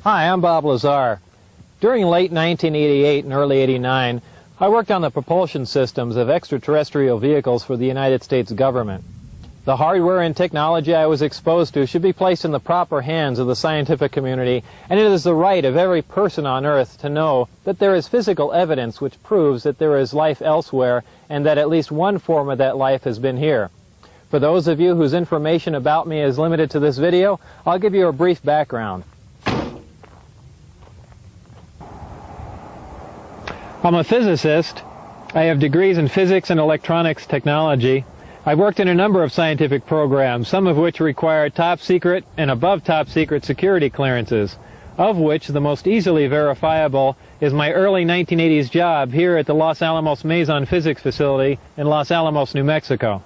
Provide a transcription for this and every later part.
Hi, I'm Bob Lazar. During late 1988 and early 89, I worked on the propulsion systems of extraterrestrial vehicles for the United States government. The hardware and technology I was exposed to should be placed in the proper hands of the scientific community, and it is the right of every person on Earth to know that there is physical evidence which proves that there is life elsewhere and that at least one form of that life has been here. For those of you whose information about me is limited to this video, I'll give you a brief background. I'm a physicist. I have degrees in physics and electronics technology. I've worked in a number of scientific programs, some of which require top secret and above top secret security clearances, of which the most easily verifiable is my early 1980s job here at the Los Alamos Mason Physics Facility in Los Alamos, New Mexico.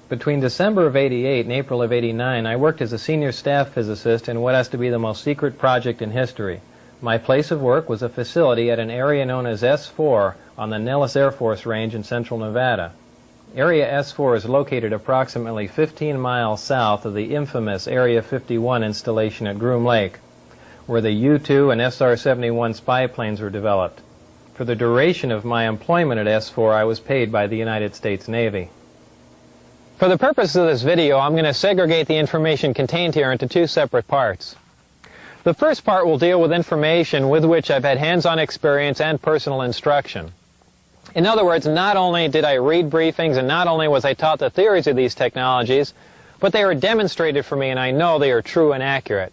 Between December of '88 and April of '89, I worked as a senior staff physicist in what has to be the most secret project in history. My place of work was a facility at an area known as S4 on the Nellis Air Force Range in central Nevada. Area S4 is located approximately 15 miles south of the infamous Area 51 installation at Groom Lake, where the U-2 and SR-71 spy planes were developed. For the duration of my employment at S4, I was paid by the United States Navy. For the purpose of this video, I'm going to segregate the information contained here into two separate parts. The first part will deal with information with which I've had hands-on experience and personal instruction. In other words, not only did I read briefings and not only was I taught the theories of these technologies, but they were demonstrated for me and I know they are true and accurate.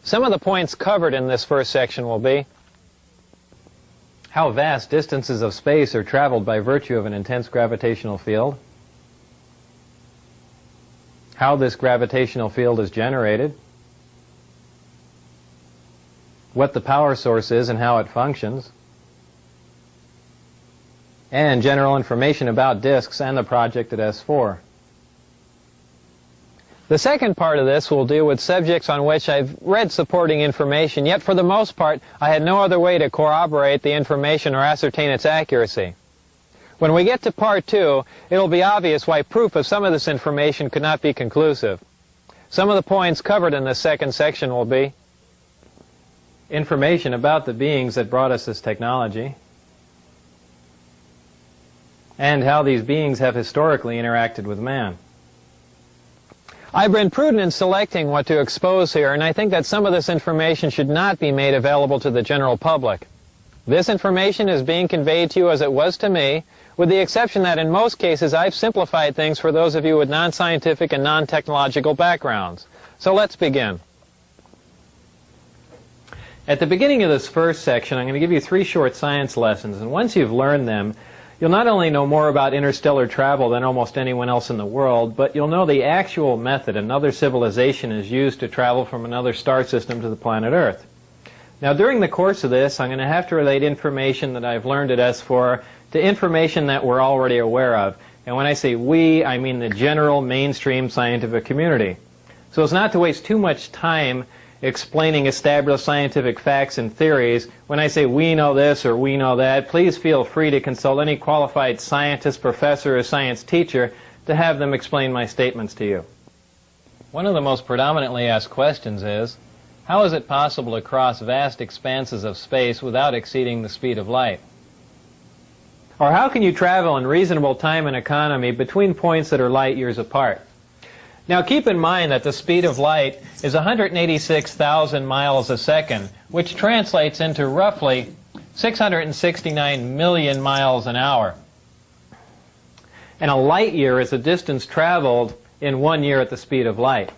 Some of the points covered in this first section will be how vast distances of space are traveled by virtue of an intense gravitational field, how this gravitational field is generated, what the power source is and how it functions, and general information about disks and the project at S4. The second part of this will deal with subjects on which I've read supporting information, yet for the most part I had no other way to corroborate the information or ascertain its accuracy. When we get to part two, it will be obvious why proof of some of this information could not be conclusive. Some of the points covered in this second section will be information about the beings that brought us this technology, and how these beings have historically interacted with man. I've been prudent in selecting what to expose here, and I think that some of this information should not be made available to the general public. This information is being conveyed to you as it was to me, with the exception that in most cases I've simplified things for those of you with non-scientific and non-technological backgrounds. So let's begin. At the beginning of this first section, I'm going to give you 3 short science lessons, and once you've learned them, you'll not only know more about interstellar travel than almost anyone else in the world, but you'll know the actual method another civilization is used to travel from another star system to the planet Earth. Now, during the course of this, I'm going to have to relate information that I've learned at S4 to information that we're already aware of. And when I say we, I mean the general mainstream scientific community. So as not to waste too much time explaining established scientific facts and theories, when I say we know this or we know that, please feel free to consult any qualified scientist, professor, or science teacher to have them explain my statements to you. One of the most predominantly asked questions is, how is it possible to cross vast expanses of space without exceeding the speed of light? Or how can you travel in reasonable time and economy between points that are light years apart? Now keep in mind that the speed of light is 186,000 miles a second, which translates into roughly 669 million miles an hour. And a light year is a distance traveled in 1 year at the speed of light.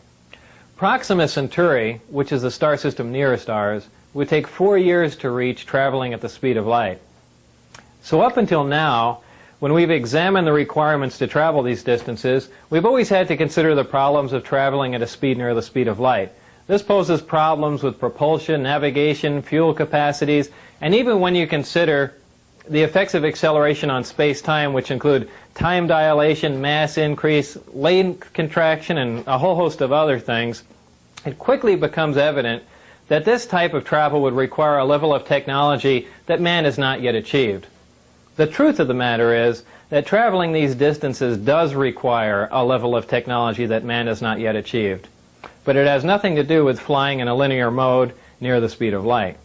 Proxima Centauri, which is the star system nearest ours, would take 4 years to reach traveling at the speed of light. So up until now, when we've examined the requirements to travel these distances, we've always had to consider the problems of traveling at a speed near the speed of light. This poses problems with propulsion, navigation, fuel capacities, and even when you consider the effects of acceleration on space-time, which include time dilation, mass increase, length contraction, and a whole host of other things, it quickly becomes evident that this type of travel would require a level of technology that man has not yet achieved. The truth of the matter is that traveling these distances does require a level of technology that man has not yet achieved. but it has nothing to do with flying in a linear mode near the speed of light.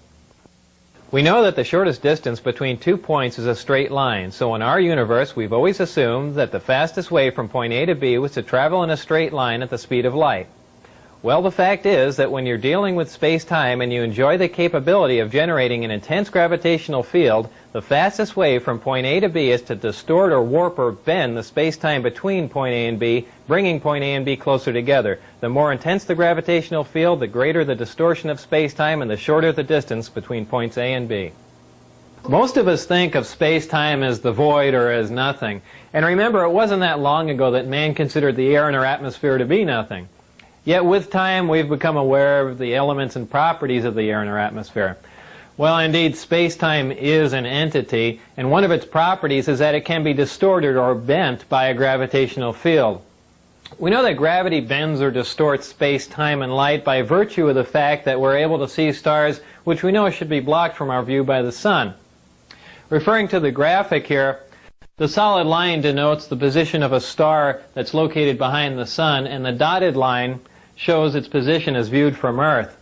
We know that the shortest distance between 2 points is a straight line, so in our universe we've always assumed that the fastest way from point A to B was to travel in a straight line at the speed of light. Well, the fact is that when you're dealing with space-time and you enjoy the capability of generating an intense gravitational field, the fastest way from point A to B is to distort or warp or bend the space-time between point A and B, bringing point A and B closer together. The more intense the gravitational field, the greater the distortion of space-time and the shorter the distance between points A and B. Most of us think of space-time as the void or as nothing. And remember, it wasn't that long ago that man considered the air in our atmosphere to be nothing. Yet with time we've become aware of the elements and properties of the air in our atmosphere. Well, indeed, space-time is an entity, and one of its properties is that it can be distorted or bent by a gravitational field. We know that gravity bends or distorts space-time and light by virtue of the fact that we're able to see stars which we know should be blocked from our view by the sun. Referring to the graphic here, the solid line denotes the position of a star that's located behind the sun, and the dotted line shows its position as viewed from Earth.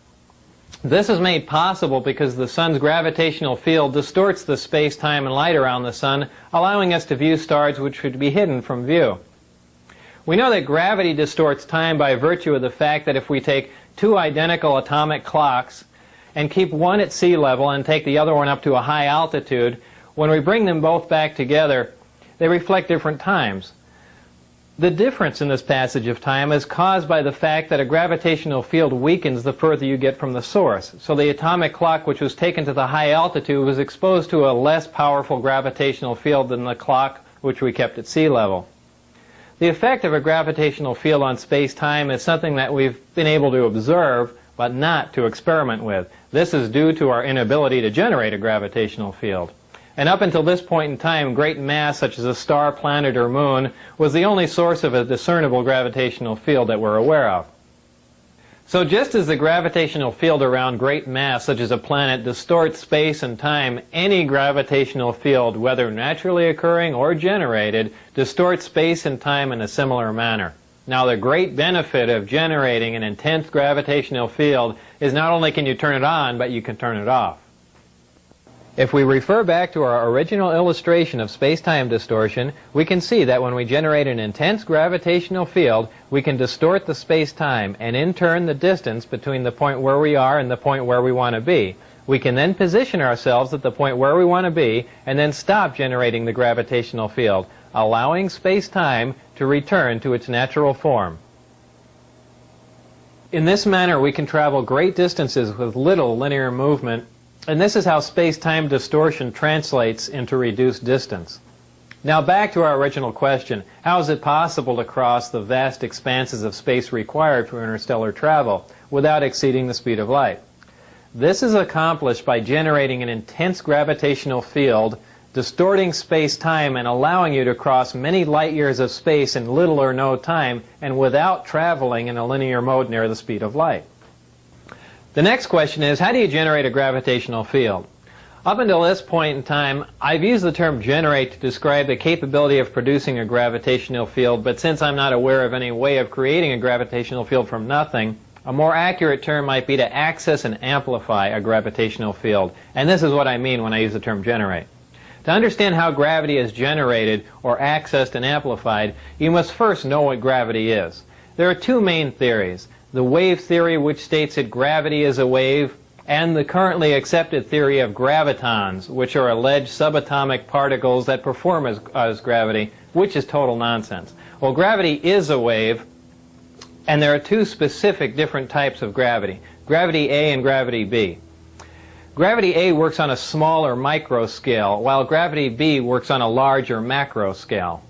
This is made possible because the sun's gravitational field distorts the space-time and light around the sun, allowing us to view stars which should be hidden from view. We know that gravity distorts time by virtue of the fact that if we take two identical atomic clocks and keep one at sea level and take the other one up to a high altitude, when we bring them both back together, they reflect different times. The difference in this passage of time is caused by the fact that a gravitational field weakens the further you get from the source. So the atomic clock which was taken to the high altitude was exposed to a less powerful gravitational field than the clock which we kept at sea level. The effect of a gravitational field on space-time is something that we've been able to observe, but not to experiment with. This is due to our inability to generate a gravitational field. And up until this point in time, great mass such as a star, planet, or moon was the only source of a discernible gravitational field that we're aware of. So just as the gravitational field around great mass such as a planet distorts space and time, any gravitational field, whether naturally occurring or generated, distorts space and time in a similar manner. Now, the great benefit of generating an intense gravitational field is not only can you turn it on, but you can turn it off. If we refer back to our original illustration of space-time distortion, we can see that when we generate an intense gravitational field, we can distort the space-time and in turn the distance between the point where we are and the point where we want to be. We can then position ourselves at the point where we want to be and then stop generating the gravitational field, allowing space-time to return to its natural form. In this manner, we can travel great distances with little linear movement. And this is how space-time distortion translates into reduced distance. Now back to our original question, how is it possible to cross the vast expanses of space required for interstellar travel without exceeding the speed of light? This is accomplished by generating an intense gravitational field, distorting space-time and allowing you to cross many light years of space in little or no time and without traveling in a linear mode near the speed of light. The next question is, how do you generate a gravitational field? Up until this point in time, I've used the term generate to describe the capability of producing a gravitational field, but since I'm not aware of any way of creating a gravitational field from nothing, a more accurate term might be to access and amplify a gravitational field. And this is what I mean when I use the term generate. To understand how gravity is generated or accessed and amplified, you must first know what gravity is. There are two main theories. The wave theory, which states that gravity is a wave, and the currently accepted theory of gravitons, which are alleged subatomic particles that perform as gravity, which is total nonsense. Well, gravity is a wave, and there are two specific different types of gravity, gravity A and gravity B. Gravity A works on a small or micro scale, while gravity B works on a large or macro scale.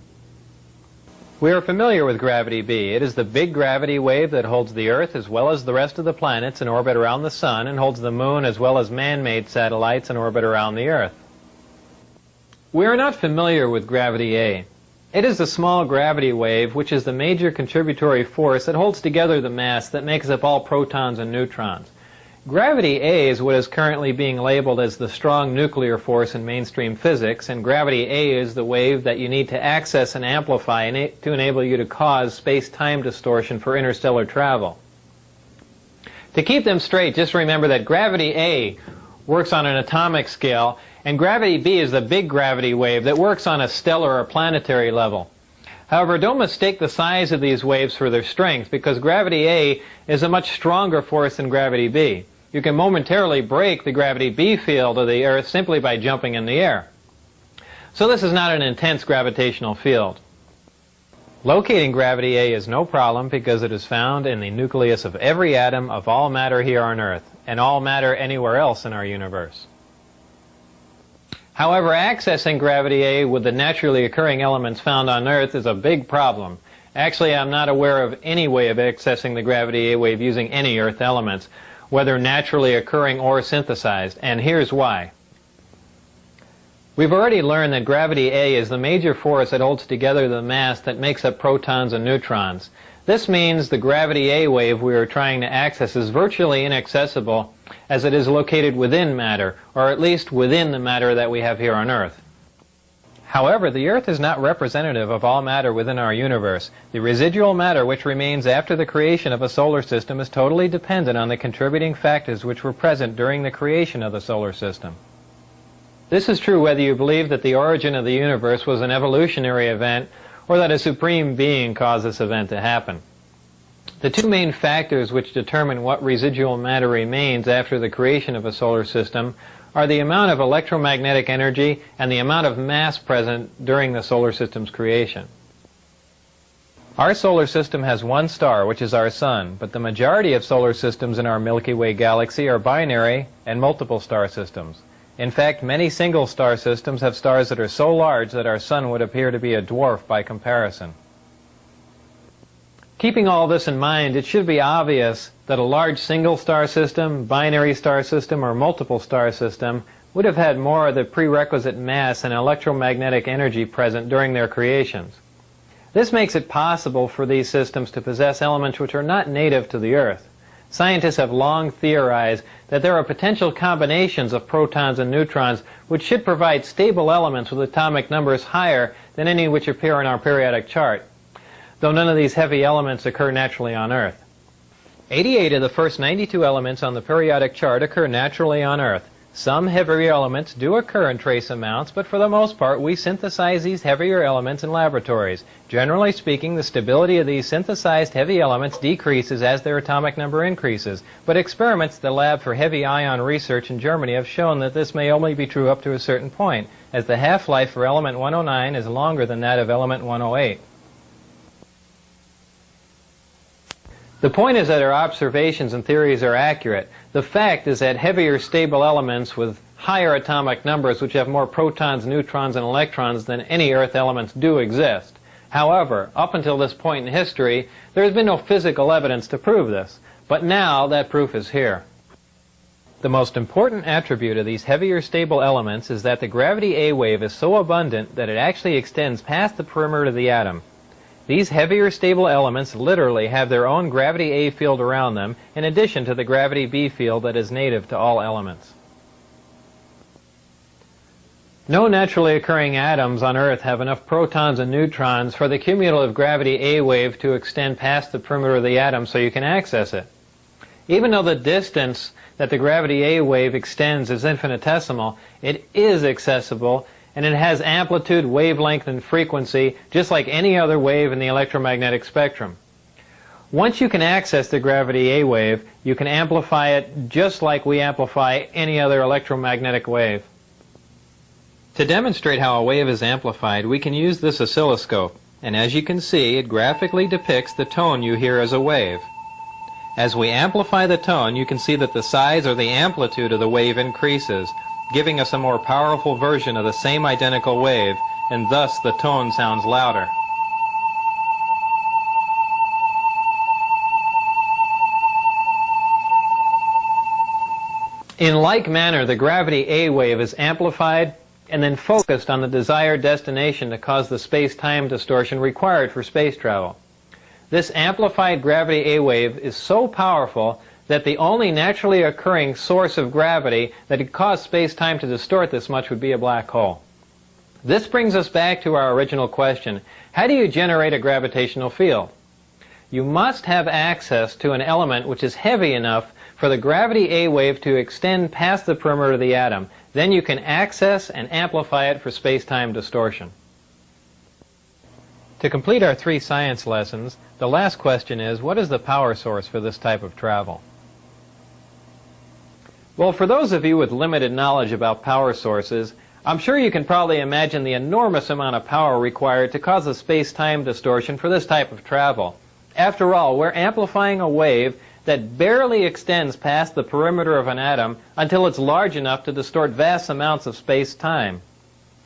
We are familiar with gravity B. It is the big gravity wave that holds the Earth as well as the rest of the planets in orbit around the Sun and holds the Moon as well as man-made satellites in orbit around the Earth. We are not familiar with gravity A. It is the small gravity wave which is the major contributory force that holds together the mass that makes up all protons and neutrons. Gravity A is what is currently being labeled as the strong nuclear force in mainstream physics, and gravity A is the wave that you need to access and amplify to enable you to cause space-time distortion for interstellar travel. To keep them straight, just remember that gravity A works on an atomic scale, and gravity B is the big gravity wave that works on a stellar or planetary level. However, don't mistake the size of these waves for their strength, because gravity A is a much stronger force than gravity B. You can momentarily break the gravity B field of the Earth simply by jumping in the air. So this is not an intense gravitational field. Locating gravity A is no problem because it is found in the nucleus of every atom of all matter here on Earth, and all matter anywhere else in our universe. However, accessing gravity A with the naturally occurring elements found on Earth is a big problem. Actually, I'm not aware of any way of accessing the gravity A wave using any Earth elements, whether naturally occurring or synthesized, and here's why. We've already learned that gravity A is the major force that holds together the mass that makes up protons and neutrons. This means the gravity A wave we are trying to access is virtually inaccessible, as it is located within matter, or at least within the matter that we have here on Earth. However, the Earth is not representative of all matter within our universe. The residual matter which remains after the creation of a solar system is totally dependent on the contributing factors which were present during the creation of the solar system. This is true whether you believe that the origin of the universe was an evolutionary event or that a supreme being caused this event to happen. The two main factors which determine what residual matter remains after the creation of a solar system are the amount of electromagnetic energy and the amount of mass present during the solar system's creation. Our solar system has one star, which is our Sun, but the majority of solar systems in our Milky Way galaxy are binary and multiple star systems. In fact, many single star systems have stars that are so large that our Sun would appear to be a dwarf by comparison. Keeping all this in mind, it should be obvious that a large single star system, binary star system, or multiple star system would have had more of the prerequisite mass and electromagnetic energy present during their creations. This makes it possible for these systems to possess elements which are not native to the Earth. Scientists have long theorized that there are potential combinations of protons and neutrons which should provide stable elements with atomic numbers higher than any which appear in our periodic chart, though none of these heavy elements occur naturally on Earth. 88 of the first 92 elements on the periodic chart occur naturally on Earth. Some heavier elements do occur in trace amounts, but for the most part we synthesize these heavier elements in laboratories. Generally speaking, the stability of these synthesized heavy elements decreases as their atomic number increases, but experiments at the Lab for Heavy Ion Research in Germany have shown that this may only be true up to a certain point, as the half-life for element 109 is longer than that of element 108. The point is that our observations and theories are accurate. The fact is that heavier stable elements with higher atomic numbers which have more protons, neutrons, and electrons than any Earth elements do exist. However, up until this point in history, there has been no physical evidence to prove this. But now that proof is here. The most important attribute of these heavier stable elements is that the gravity A wave is so abundant that it actually extends past the perimeter of the atom. These heavier stable elements literally have their own gravity A field around them, in addition to the gravity B field that is native to all elements. No naturally occurring atoms on Earth have enough protons and neutrons for the cumulative gravity A wave to extend past the perimeter of the atom so you can access it. Even though the distance that the gravity A wave extends is infinitesimal, it is accessible, and it has amplitude, wavelength, and frequency just like any other wave in the electromagnetic spectrum. Once you can access the gravity A wave, you can amplify it just like we amplify any other electromagnetic wave. To demonstrate how a wave is amplified, we can use this oscilloscope, and as you can see, it graphically depicts the tone you hear as a wave. As we amplify the tone, you can see that the size or the amplitude of the wave increases, giving us a more powerful version of the same identical wave, and thus the tone sounds louder. In like manner, the gravity A wave is amplified and then focused on the desired destination to cause the space-time distortion required for space travel. This amplified gravity A wave is so powerful that the only naturally occurring source of gravity that could cause space-time to distort this much would be a black hole. This brings us back to our original question: how do you generate a gravitational field? you must have access to an element which is heavy enough for the gravity A wave to extend past the perimeter of the atom. Then you can access and amplify it for space-time distortion. To complete our 3 science lessons, the last question is, what is the power source for this type of travel? Well, for those of you with limited knowledge about power sources, I'm sure you can probably imagine the enormous amount of power required to cause a space-time distortion for this type of travel. After all, we're amplifying a wave that barely extends past the perimeter of an atom until it's large enough to distort vast amounts of space-time.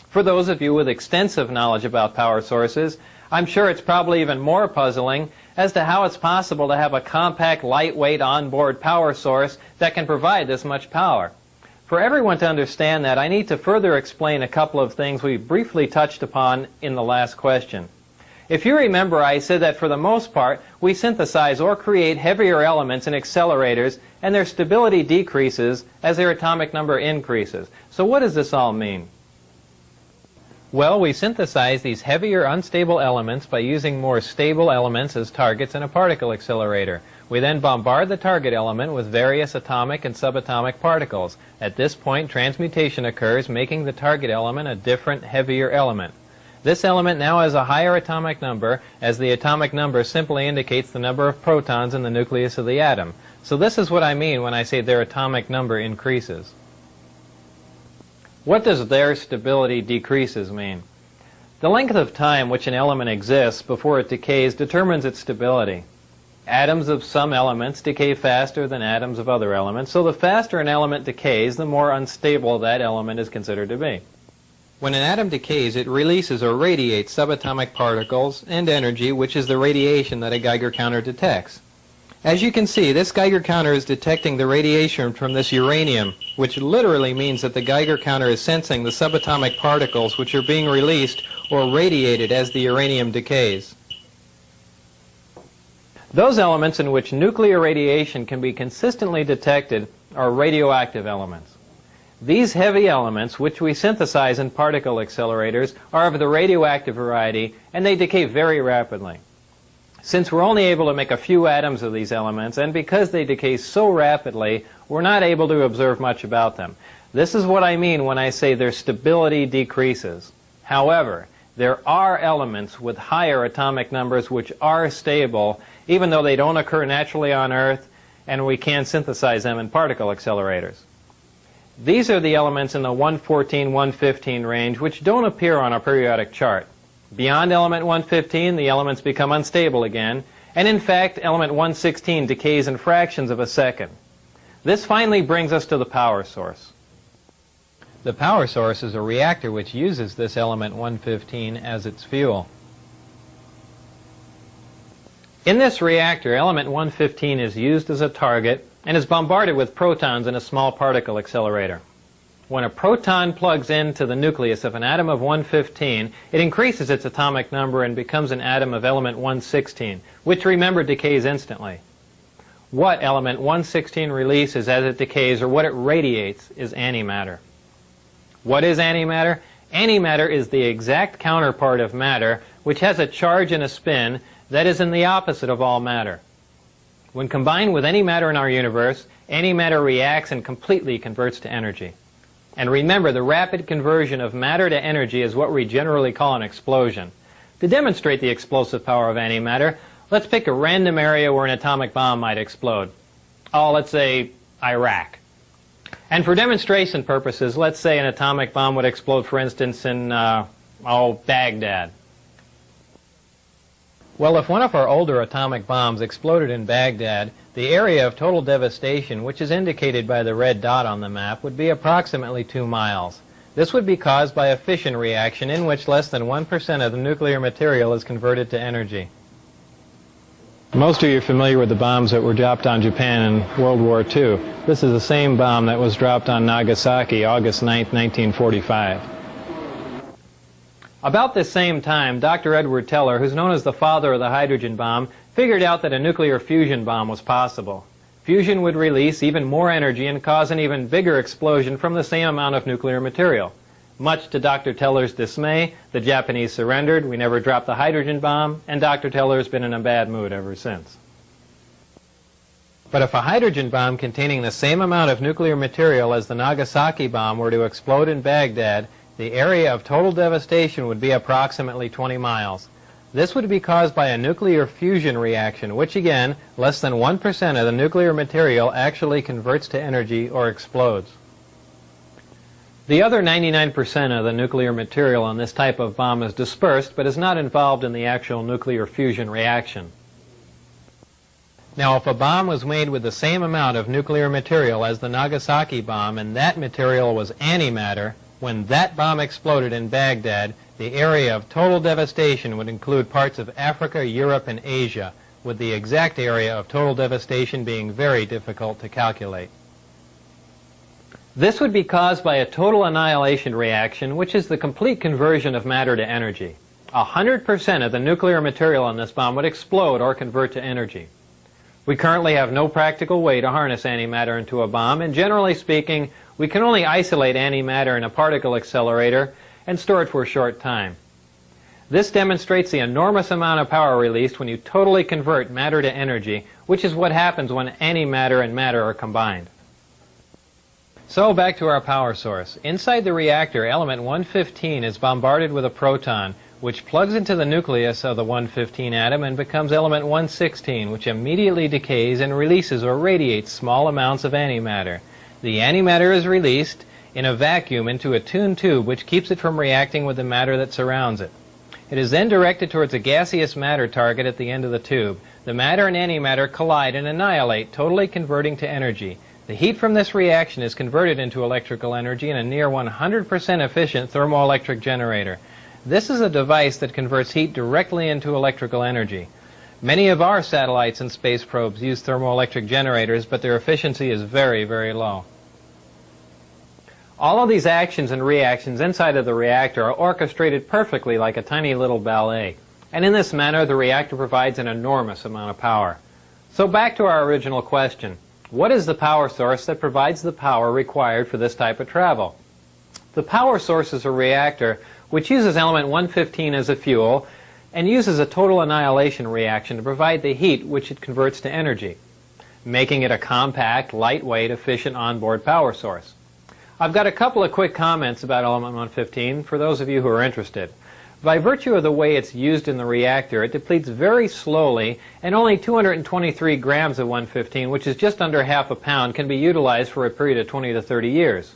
For those of you with extensive knowledge about power sources, I'm sure it's probably even more puzzling as to how it's possible to have a compact, lightweight, onboard power source that can provide this much power. For everyone to understand that, I need to further explain a couple of things we briefly touched upon in the last question. If you remember, I said that for the most part, we synthesize or create heavier elements in accelerators, and their stability decreases as their atomic number increases. So what does this all mean? Well, we synthesize these heavier, unstable elements by using more stable elements as targets in a particle accelerator. We then bombard the target element with various atomic and subatomic particles. At this point, transmutation occurs, making the target element a different, heavier element. This element now has a higher atomic number, as the atomic number simply indicates the number of protons in the nucleus of the atom. So this is what I mean when I say their atomic number increases. What does their stability decreases mean? The length of time which an element exists before it decays determines its stability. Atoms of some elements decay faster than atoms of other elements, so the faster an element decays, the more unstable that element is considered to be. When an atom decays, it releases or radiates subatomic particles and energy, which is the radiation that a Geiger counter detects. As you can see, this Geiger counter is detecting the radiation from this uranium, which literally means that the Geiger counter is sensing the subatomic particles which are being released or radiated as the uranium decays. Those elements in which nuclear radiation can be consistently detected are radioactive elements. These heavy elements, which we synthesize in particle accelerators, are of the radioactive variety, and they decay very rapidly. Since we're only able to make a few atoms of these elements, and because they decay so rapidly, we're not able to observe much about them. This is what I mean when I say their stability decreases. However, there are elements with higher atomic numbers which are stable, even though they don't occur naturally on Earth, and we can synthesize them in particle accelerators. These are the elements in the 114, 115 range which don't appear on a periodic chart. Beyond element 115, the elements become unstable again, and in fact, element 116 decays in fractions of a second. This finally brings us to the power source. The power source is a reactor which uses this element 115 as its fuel. In this reactor, element 115 is used as a target and is bombarded with protons in a small particle accelerator. When a proton plugs into the nucleus of an atom of 115, it increases its atomic number and becomes an atom of element 116, which, remember, decays instantly. What element 116 releases as it decays, or what it radiates, is antimatter. What is antimatter? Antimatter is the exact counterpart of matter, which has a charge and a spin that is in the opposite of all matter. When combined with any matter in our universe, antimatter reacts and completely converts to energy. And remember, the rapid conversion of matter to energy is what we generally call an explosion. To demonstrate the explosive power of antimatter, let's pick a random area where an atomic bomb might explode. Oh, let's say Iraq. And for demonstration purposes, let's say an atomic bomb would explode, for instance, in, Baghdad. Well, if one of our older atomic bombs exploded in Baghdad, the area of total devastation, which is indicated by the red dot on the map, would be approximately 2 miles. This would be caused by a fission reaction in which less than 1% of the nuclear material is converted to energy. Most of you are familiar with the bombs that were dropped on Japan in World War II. This is the same bomb that was dropped on Nagasaki August 9, 1945. About this same time, Dr. Edward Teller, who's known as the father of the hydrogen bomb, figured out that a nuclear fusion bomb was possible. Fusion would release even more energy and cause an even bigger explosion from the same amount of nuclear material. Much to Dr. Teller's dismay, the Japanese surrendered, we never dropped the hydrogen bomb, and Dr. Teller has been in a bad mood ever since. But if a hydrogen bomb containing the same amount of nuclear material as the Nagasaki bomb were to explode in Baghdad, the area of total devastation would be approximately 20 miles. This would be caused by a nuclear fusion reaction, which again, less than 1% of the nuclear material actually converts to energy or explodes. The other 99% of the nuclear material on this type of bomb is dispersed, but is not involved in the actual nuclear fusion reaction. Now, if a bomb was made with the same amount of nuclear material as the Nagasaki bomb, and that material was antimatter, when that bomb exploded in Baghdad, the area of total devastation would include parts of Africa, Europe, and Asia, with the exact area of total devastation being very difficult to calculate. This would be caused by a total annihilation reaction, which is the complete conversion of matter to energy. 100% of the nuclear material on this bomb would explode or convert to energy. We currently have no practical way to harness antimatter into a bomb, and generally speaking, we can only isolate antimatter in a particle accelerator and store it for a short time. This demonstrates the enormous amount of power released when you totally convert matter to energy, which is what happens when antimatter and matter are combined. So back to our power source. Inside the reactor, element 115 is bombarded with a proton, which plugs into the nucleus of the 115 atom and becomes element 116, which immediately decays and releases or radiates small amounts of antimatter. The antimatter is released in a vacuum into a tuned tube, which keeps it from reacting with the matter that surrounds it. It is then directed towards a gaseous matter target at the end of the tube. The matter and antimatter collide and annihilate, totally converting to energy. The heat from this reaction is converted into electrical energy in a near 100% efficient thermoelectric generator. This is a device that converts heat directly into electrical energy. Many of our satellites and space probes use thermoelectric generators, but their efficiency is very, very low. All of these actions and reactions inside of the reactor are orchestrated perfectly like a tiny little ballet. And in this manner, the reactor provides an enormous amount of power. So back to our original question. What is the power source that provides the power required for this type of travel? The power source is a reactor which uses element 115 as a fuel and uses a total annihilation reaction to provide the heat which it converts to energy, making it a compact, lightweight, efficient onboard power source. I've got a couple of quick comments about element 115 for those of you who are interested. By virtue of the way it's used in the reactor, it depletes very slowly, and only 223 grams of 115, which is just under half a pound, can be utilized for a period of 20 to 30 years.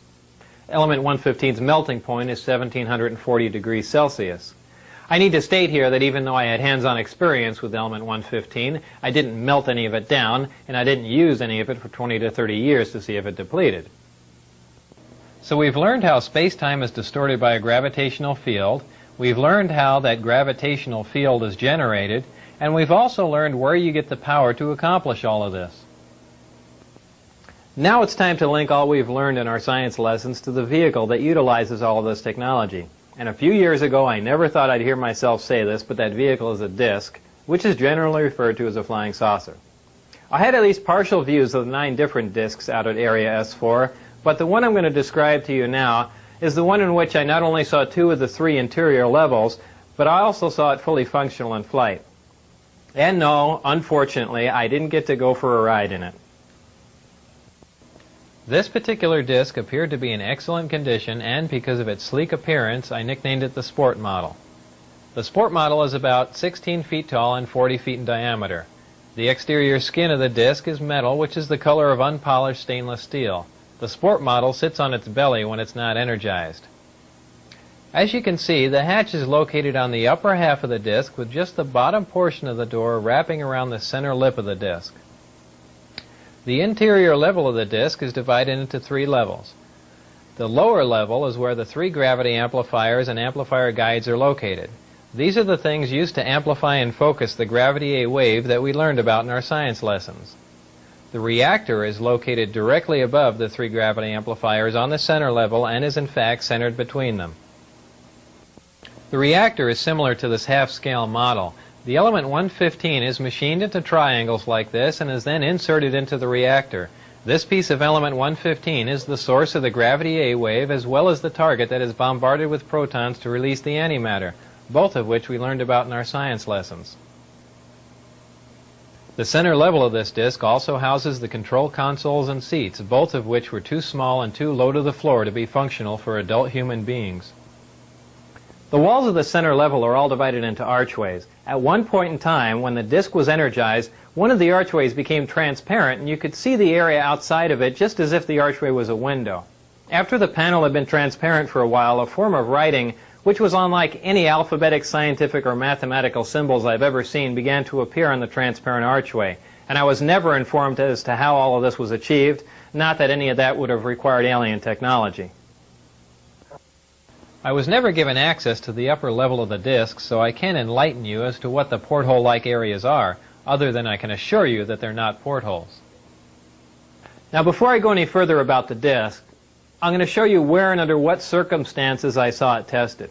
Element 115's melting point is 1740 degrees Celsius. I need to state here that even though I had hands-on experience with element 115, I didn't melt any of it down, and I didn't use any of it for 20 to 30 years to see if it depleted. So we've learned how space-time is distorted by a gravitational field. We've learned how that gravitational field is generated, and we've also learned where you get the power to accomplish all of this. Now it's time to link all we've learned in our science lessons to the vehicle that utilizes all of this technology. And a few years ago, I never thought I'd hear myself say this, but that vehicle is a disk, which is generally referred to as a flying saucer. I had at least partial views of the 9 different disks out at Area S4, but the one I'm going to describe to you now is the one in which I not only saw 2 of the 3 interior levels, but I also saw it fully functional in flight. And no, unfortunately, I didn't get to go for a ride in it. This particular disc appeared to be in excellent condition, and because of its sleek appearance, I nicknamed it the Sport Model. The Sport Model is about 16 feet tall and 40 feet in diameter. The exterior skin of the disc is metal, which is the color of unpolished stainless steel. The Sport Model sits on its belly when it's not energized. As you can see, the hatch is located on the upper half of the disc with just the bottom portion of the door wrapping around the center lip of the disc. The interior level of the disc is divided into 3 levels. The lower level is where the 3 gravity amplifiers and amplifier guides are located. These are the things used to amplify and focus the gravity A wave that we learned about in our science lessons. The reactor is located directly above the 3 gravity amplifiers on the center level and is in fact centered between them. The reactor is similar to this half-scale model. The element 115 is machined into triangles like this and is then inserted into the reactor. This piece of element 115 is the source of the gravity A wave as well as the target that is bombarded with protons to release the antimatter, both of which we learned about in our science lessons. The center level of this disk also houses the control consoles and seats, both of which were too small and too low to the floor to be functional for adult human beings. The walls of the center level are all divided into archways. At one point in time, when the disk was energized, one of the archways became transparent and you could see the area outside of it just as if the archway was a window. After the panel had been transparent for a while, a form of writing, which was unlike any alphabetic, scientific, or mathematical symbols I've ever seen, began to appear on the transparent archway. And I was never informed as to how all of this was achieved, not that any of that would have required alien technology. I was never given access to the upper level of the disk, so I can't enlighten you as to what the porthole-like areas are, other than I can assure you that they're not portholes. Now, before I go any further about the disk, I'm going to show you where and under what circumstances I saw it tested.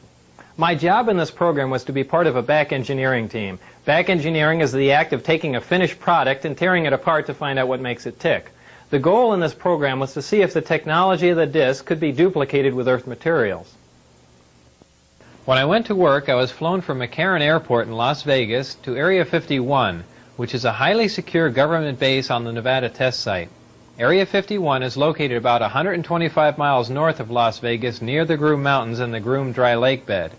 My job in this program was to be part of a back engineering team. Back engineering is the act of taking a finished product and tearing it apart to find out what makes it tick. The goal in this program was to see if the technology of the disk could be duplicated with Earth materials. When I went to work, I was flown from McCarran Airport in Las Vegas to Area 51, which is a highly secure government base on the Nevada test site. Area 51 is located about 125 miles north of Las Vegas near the Groom Mountains and the Groom Dry Lake bed.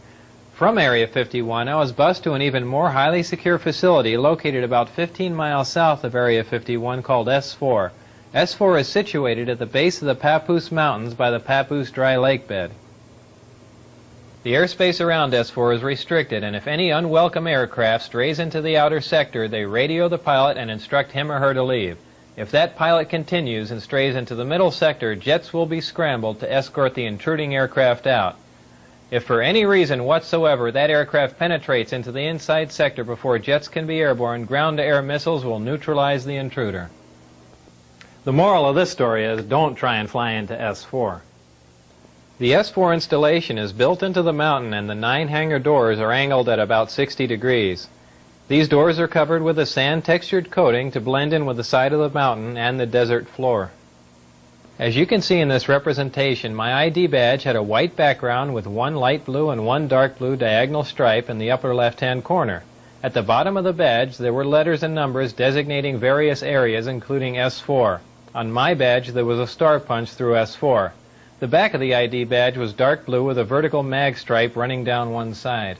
From Area 51, I was bused to an even more highly secure facility located about 15 miles south of Area 51 called S4. S4 is situated at the base of the Papoose Mountains by the Papoose Dry Lake bed. The airspace around S4 is restricted, and if any unwelcome aircraft strays into the outer sector, they radio the pilot and instruct him or her to leave. If that pilot continues and strays into the middle sector, jets will be scrambled to escort the intruding aircraft out. If for any reason whatsoever that aircraft penetrates into the inside sector before jets can be airborne, ground-to-air missiles will neutralize the intruder. The moral of this story is don't try and fly into S4. The S4 installation is built into the mountain and the 9 hangar doors are angled at about 60 degrees. These doors are covered with a sand-textured coating to blend in with the side of the mountain and the desert floor. As you can see in this representation, my ID badge had a white background with one light blue and one dark blue diagonal stripe in the upper left-hand corner. At the bottom of the badge, there were letters and numbers designating various areas, including S4. On my badge, there was a star punch through S4. The back of the ID badge was dark blue with a vertical mag stripe running down one side.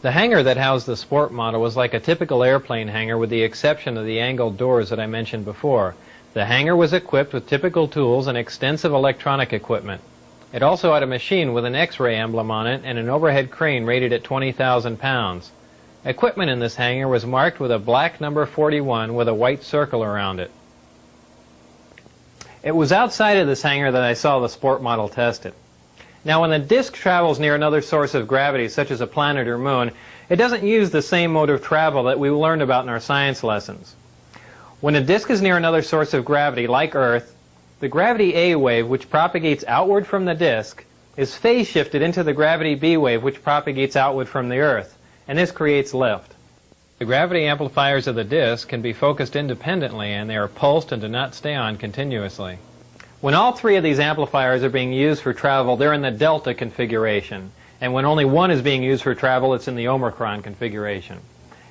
The hangar that housed the sport model was like a typical airplane hangar with the exception of the angled doors that I mentioned before. The hangar was equipped with typical tools and extensive electronic equipment. It also had a machine with an X-ray emblem on it and an overhead crane rated at 20,000 pounds. Equipment in this hangar was marked with a black number 41 with a white circle around it. It was outside of this hangar that I saw the sport model tested. Now, when the disk travels near another source of gravity, such as a planet or moon, it doesn't use the same mode of travel that we learned about in our science lessons. When a disk is near another source of gravity, like Earth, the gravity A wave, which propagates outward from the disk, is phase shifted into the gravity B wave, which propagates outward from the Earth, and this creates lift. The gravity amplifiers of the disk can be focused independently, and they are pulsed and do not stay on continuously. When all three of these amplifiers are being used for travel, they're in the delta configuration. And when only one is being used for travel, it's in the omicron configuration.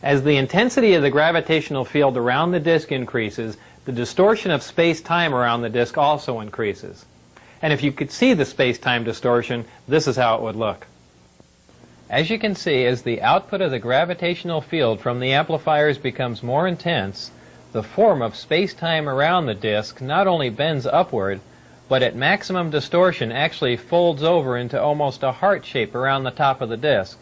As the intensity of the gravitational field around the disk increases, the distortion of space-time around the disk also increases. And if you could see the space-time distortion, this is how it would look. As you can see, as the output of the gravitational field from the amplifiers becomes more intense, the form of space-time around the disk not only bends upward, but at maximum distortion actually folds over into almost a heart shape around the top of the disk.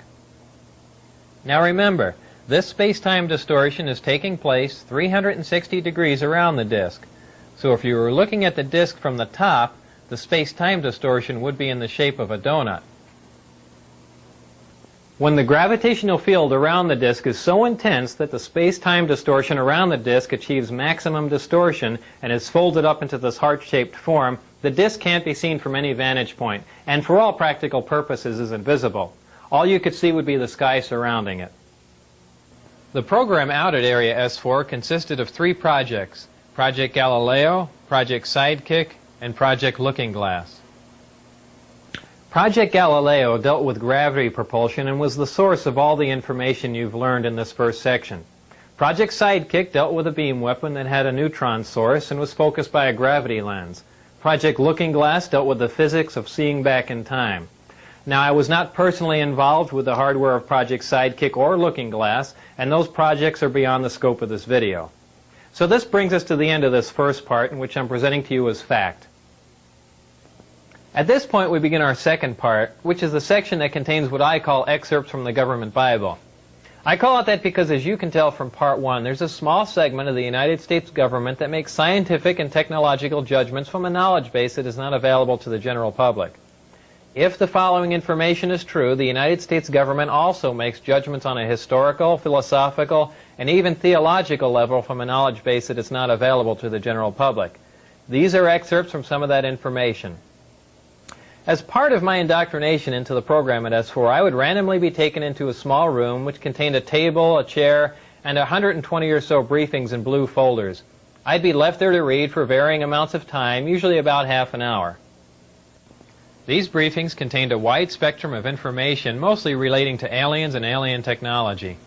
Now remember, this space-time distortion is taking place 360 degrees around the disk. So if you were looking at the disk from the top, the space-time distortion would be in the shape of a donut. When the gravitational field around the disk is so intense that the space-time distortion around the disk achieves maximum distortion and is folded up into this heart-shaped form, the disk can't be seen from any vantage point, and for all practical purposes is invisible. All you could see would be the sky surrounding it. The program out at Area S4 consisted of 3 projects. Project Galileo, Project Sidekick, and Project Looking Glass. Project Galileo dealt with gravity propulsion and was the source of all the information you've learned in this first section. Project Sidekick dealt with a beam weapon that had a neutron source and was focused by a gravity lens. Project Looking Glass dealt with the physics of seeing back in time. Now, I was not personally involved with the hardware of Project Sidekick or Looking Glass, and those projects are beyond the scope of this video. So this brings us to the end of this first part, in which I'm presenting to you as fact. At this point, we begin our second part, which is the section that contains what I call excerpts from the government Bible. I call it that because, as you can tell from part one, there's a small segment of the United States government that makes scientific and technological judgments from a knowledge base that is not available to the general public. If the following information is true, the United States government also makes judgments on a historical, philosophical, and even theological level from a knowledge base that is not available to the general public. These are excerpts from some of that information. As part of my indoctrination into the program at S4, I would randomly be taken into a small room which contained a table, a chair, and 120 or so briefings in blue folders. I'd be left there to read for varying amounts of time, usually about half an hour. These briefings contained a wide spectrum of information, mostly relating to aliens and alien technology.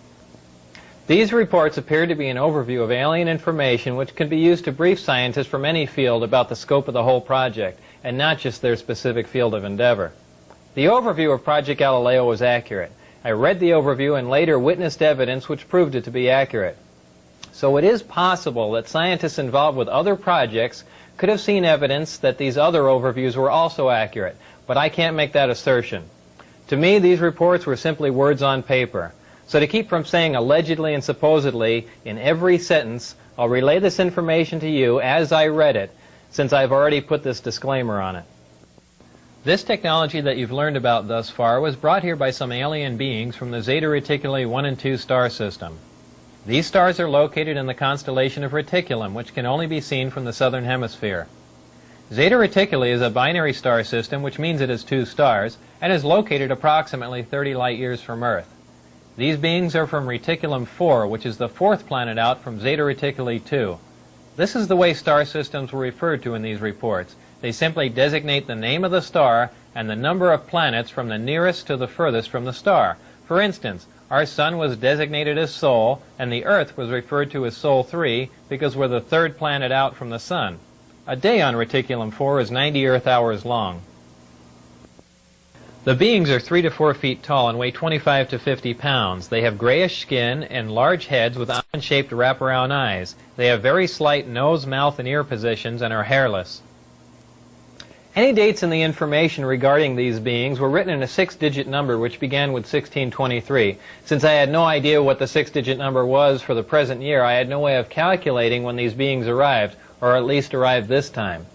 These reports appeared to be an overview of alien information which could be used to brief scientists from any field about the scope of the whole project, and not just their specific field of endeavor. The overview of Project Galileo was accurate. I read the overview and later witnessed evidence which proved it to be accurate. So it is possible that scientists involved with other projects could have seen evidence that these other overviews were also accurate, but I can't make that assertion. To me, these reports were simply words on paper. So to keep from saying allegedly and supposedly in every sentence, I'll relay this information to you as I read it, since I've already put this disclaimer on it. This technology that you've learned about thus far was brought here by some alien beings from the Zeta Reticuli 1 and 2 star system. These stars are located in the constellation of Reticulum, which can only be seen from the southern hemisphere. Zeta Reticuli is a binary star system, which means it has 2 stars, and is located approximately 30 light-years from Earth. These beings are from Reticulum 4, which is the 4th planet out from Zeta Reticuli 2. This is the way star systems were referred to in these reports. They simply designate the name of the star and the number of planets from the nearest to the furthest from the star. For instance, our Sun was designated as Sol, and the Earth was referred to as Sol 3 because we're the 3rd planet out from the Sun. A day on Reticulum 4 is 90 Earth hours long. The beings are 3 to 4 feet tall and weigh 25 to 50 pounds. They have grayish skin and large heads with almond-shaped wraparound eyes. They have very slight nose, mouth, and ear positions and are hairless. Any dates in the information regarding these beings were written in a 6-digit number which began with 1623. Since I had no idea what the 6-digit number was for the present year, I had no way of calculating when these beings arrived, or at least arrived this time.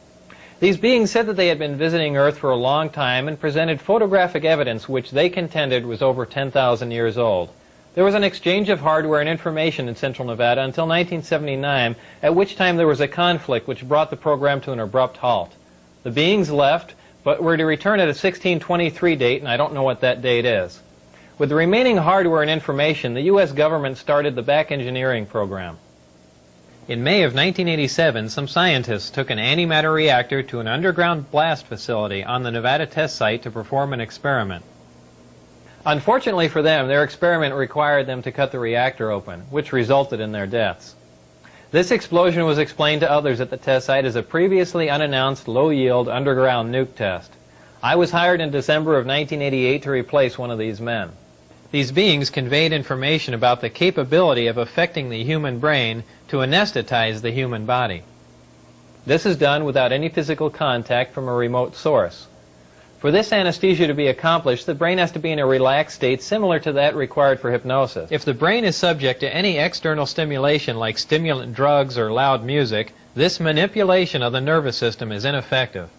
These beings said that they had been visiting Earth for a long time and presented photographic evidence which they contended was over 10,000 years old. There was an exchange of hardware and information in Central Nevada until 1979, at which time there was a conflict which brought the program to an abrupt halt. The beings left, but were to return at a 1623 date, and I don't know what that date is. With the remaining hardware and information, the U.S. government started the back engineering program. In May of 1987, some scientists took an antimatter reactor to an underground blast facility on the Nevada test site to perform an experiment. Unfortunately for them, their experiment required them to cut the reactor open, which resulted in their deaths. This explosion was explained to others at the test site as a previously unannounced low-yield underground nuke test. I was hired in December of 1988 to replace one of these men. These beings conveyed information about the capability of affecting the human brain to anesthetize the human body. This is done without any physical contact from a remote source. For this anesthesia to be accomplished, the brain has to be in a relaxed state similar to that required for hypnosis. If the brain is subject to any external stimulation like stimulant drugs or loud music, this manipulation of the nervous system is ineffective.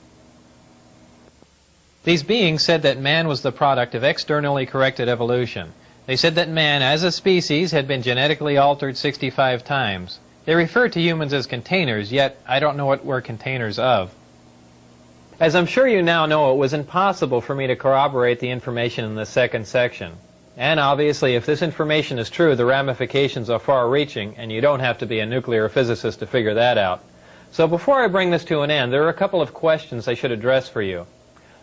These beings said that man was the product of externally corrected evolution. They said that man, as a species, had been genetically altered 65 times. They referred to humans as containers, yet I don't know what we're containers of. As I'm sure you now know, it was impossible for me to corroborate the information in the second section. And obviously, if this information is true, the ramifications are far-reaching, and you don't have to be a nuclear physicist to figure that out. So before I bring this to an end, there are a couple of questions I should address for you.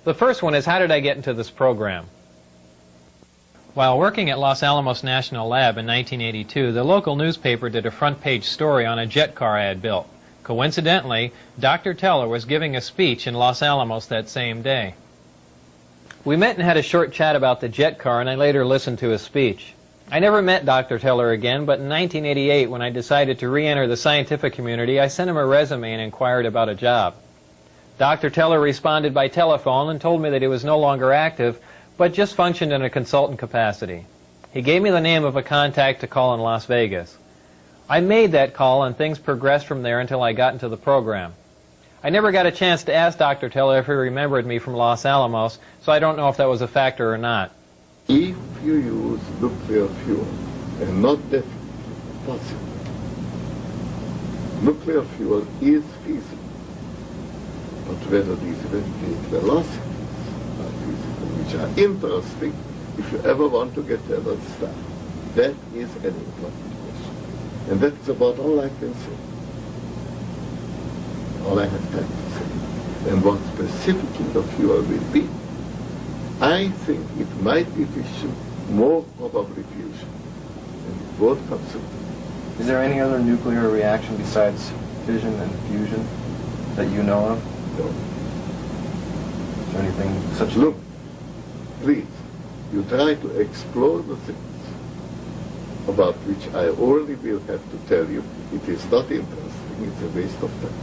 The first one is, how did I get into this program? While working at Los Alamos National Lab in 1982, the local newspaper did a front-page story on a jet car I had built. Coincidentally, Dr. Teller was giving a speech in Los Alamos that same day. We met and had a short chat about the jet car, and I later listened to his speech. I never met Dr. Teller again, but in 1988, when I decided to re-enter the scientific community, I sent him a resume and inquired about a job. Dr. Teller responded by telephone and told me that he was no longer active, but just functioned in a consultant capacity. He gave me the name of a contact to call in Las Vegas. I made that call, and things progressed from there until I got into the program. I never got a chance to ask Dr. Teller if he remembered me from Los Alamos, so I don't know if that was a factor or not. If you use nuclear fuel, and not that possible, nuclear fuel is feasible, but whether these very great velocities are feasible, which are interesting if you ever want to get to another star, that is an important question. And that's about all I can say. All I have time to say. And what specifically the fuel will be, I think it might be fission, more probably fusion. And it won't come soon. Is there any other nuclear reaction besides fission and fusion that you know of? No. Is there anything such? Look, please, you try to explore the things about which I only will have to tell you it is not interesting, it's a waste of time.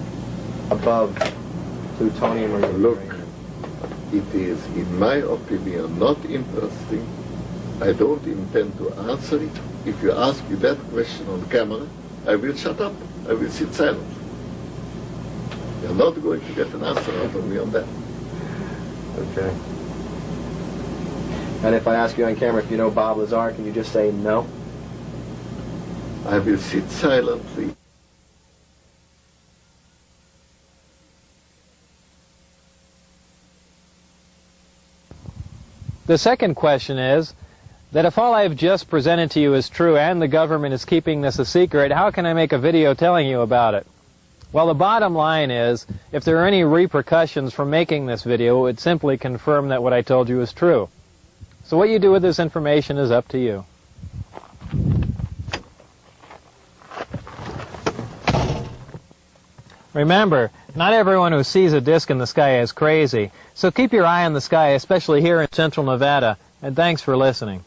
Above plutonium or Look, uranium? it is, in my opinion, not interesting. I don't intend to answer it. If you ask me that question on camera, I will shut up. I will sit silent. You're not going to get an answer out of me on that. Okay. And if I ask you on camera if you know Bob Lazar, can you just say no? I will sit silently. The second question is that if all I've just presented to you is true and the government is keeping this a secret, how can I make a video telling you about it? Well, the bottom line is, if there are any repercussions from making this video, it would simply confirm that what I told you is true. So what you do with this information is up to you. Remember, not everyone who sees a disk in the sky is crazy, so keep your eye on the sky, especially here in central Nevada, and thanks for listening.